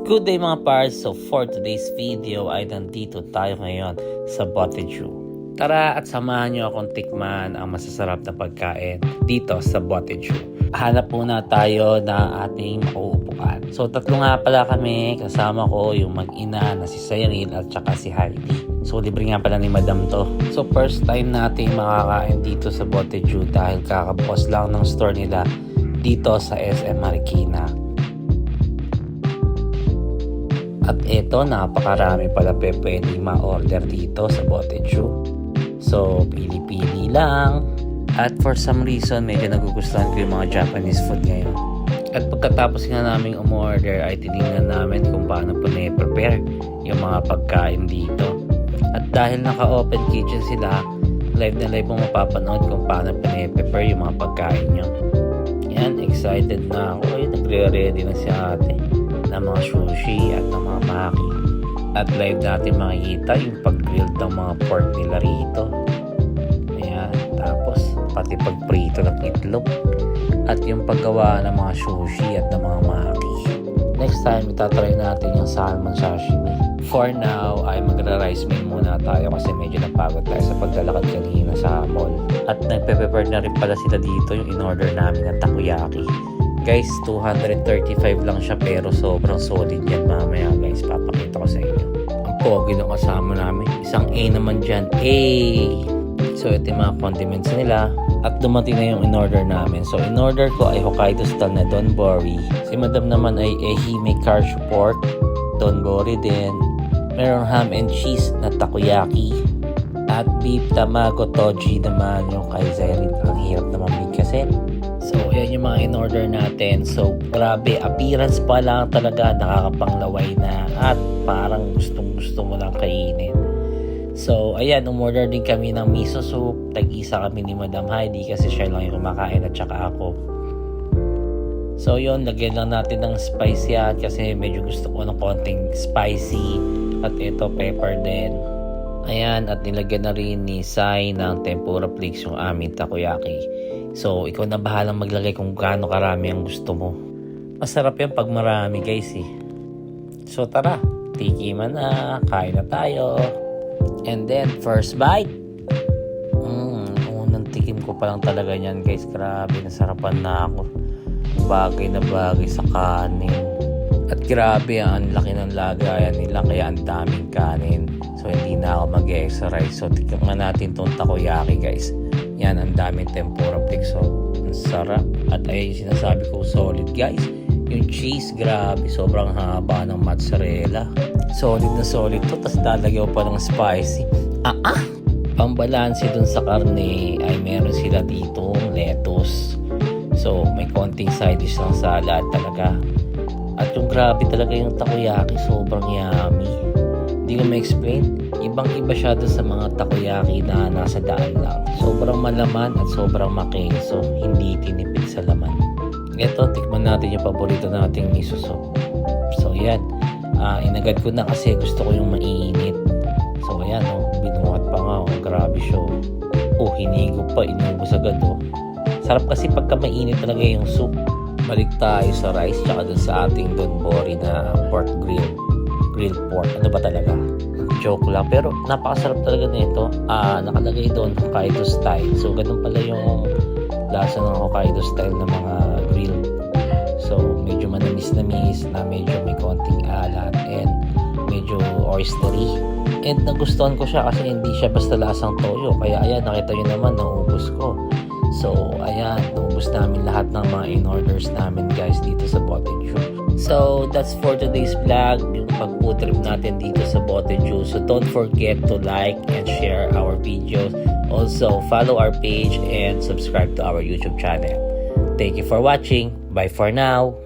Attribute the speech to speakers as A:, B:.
A: Good day mga pars, so for today's video ay nandito tayo ngayon sa Boteju. Tara at samahan nyo akong tikman ang masasarap na pagkain dito sa Boteju. Hanap muna tayo na ating mauupuan. So tatlo nga pala kami, kasama ko yung mag-ina na si Cyril at saka si Heidi. So libre nga pala ni Madam to. So first time nating makakain dito sa Boteju dahil kakabukas lang ng store nila dito sa SM Marikina. At eto, napakarami pala pwede ma-order dito sa Boteju. So, pili-pili lang. At for some reason, medyo nagugustuhan ko yung mga Japanese food ngayon. At pagkatapos nga namin umorder, ay tinignan namin kung paano po na-prepare yung mga pagkain dito. At dahil naka-open kitchen sila, live na live mong mapapanood kung paano po na-prepare yung mga pagkain nyo. Yan, excited na ako. Ay, nagre-ready na si ate ng mga sushi at ng mga maki. At live natin makikita yung pag-grill ng mga pork nila rito. Ayan, tapos pati pag-prito ng itlog at yung paggawa ng mga sushi at ng mga maki. Next time, itatry natin yung salmon sashimi. For now, ay magra-rice meal muna tayo kasi medyo napagod tayo sa paglalakad kanina sa mall. At nagpe-prepare na rin pala sila dito yung in-order namin ng takoyaki. Guys, 235 lang siya pero sobrang solid yan mamaya guys. Papakita ko sa inyo. Ang pogi ng kasama namin. Isang A naman dyan. A! So ito yung mga condiments nila. At dumating na yung in-order namin. So in-order ko ay Hokkaido style na donbori. Si Madam naman ay ehime karshu pork. Donbori din. Meron ham and cheese na takoyaki. At beef tamago toji naman yung kay Cyril. Ang hirap naman bigkasin. So, ayan yung mga in-order natin. So, grabe, appearance pa lang talaga nakakapanglaway na at parang gustong-gusto mo lang kainin. So, ayan, umorder din kami ng miso soup. Tag-isa kami ni Madam Heidi kasi siya lang yung kumakain at saka ako. So, yun, lagyan lang natin ng spice yan kasi medyo gusto ko ng konting spicy at ito, pepper din. Ayan, at nilagyan na rin ni Sai ng tempura flakes yung aming takoyaki. So, ikaw na bahalang maglagay kung gaano karami ang gusto mo. Masarap yan pag marami guys eh. So, tara, tikiman na, kain na tayo. And then, first bite. Unang tikim ko pa lang talaga yan guys. Grabe, nasarapan na ako. Bagay na bagay sa kanin. At grabe, ang laki ng lagayan nila kaya ang daming kanin. So, hindi na ako mag-exercise. So, tikman natin itong takoyaki guys. Yan, ang daming tempura flakes. So, ang sarap. At ay sinasabi ko, solid guys. Yung cheese, grabe. Sobrang haba ng mozzarella. Solid na solid to. Tapos lalagyan pa ng spicy. Pambalansi dun sa karne ay meron sila ditong lettuce. So, may konting side dish ng salad talaga. At yung grabe talaga yung takoyaki, sobrang yummy. Hindi ko ma-explain. Ibang-iba siya doon sa mga takoyaki na nasa daan lang. Sobrang malaman at sobrang makeso. Hindi tinipid sa laman. Ito, tikman natin yung paborito nating miso soup. So, yan. Inagad ko na kasi gusto ko yung mainit. So, ayan, binuhat pa nga. Grabe siya. Hinigo pa. Inubos agad. Sarap kasi pagka mainit talaga yung soup. Balik tayo sa rice tsaka dun sa ating donbori na pork grilled pork. Ano ba talaga? Joke lang. Pero napakasarap talaga nito. Nakalagay doon Hokkaido style. So, ganun pala yung lasa ng Hokkaido style na mga grill. So, medyo manamis-namis na medyo may konting alat and medyo oystery. And nagustuhan ko siya kasi hindi siya basta lasang toyo. Kaya ayan, nakita nyo naman, naubos ko. So, ayan, naubos namin lahat ng mga in-orders namin guys dito sa Boteju. So, that's for today's vlog, yung pag-food trip natin dito sa Boteju. So, don't forget to like and share our videos. Also, follow our page and subscribe to our YouTube channel. Thank you for watching. Bye for now.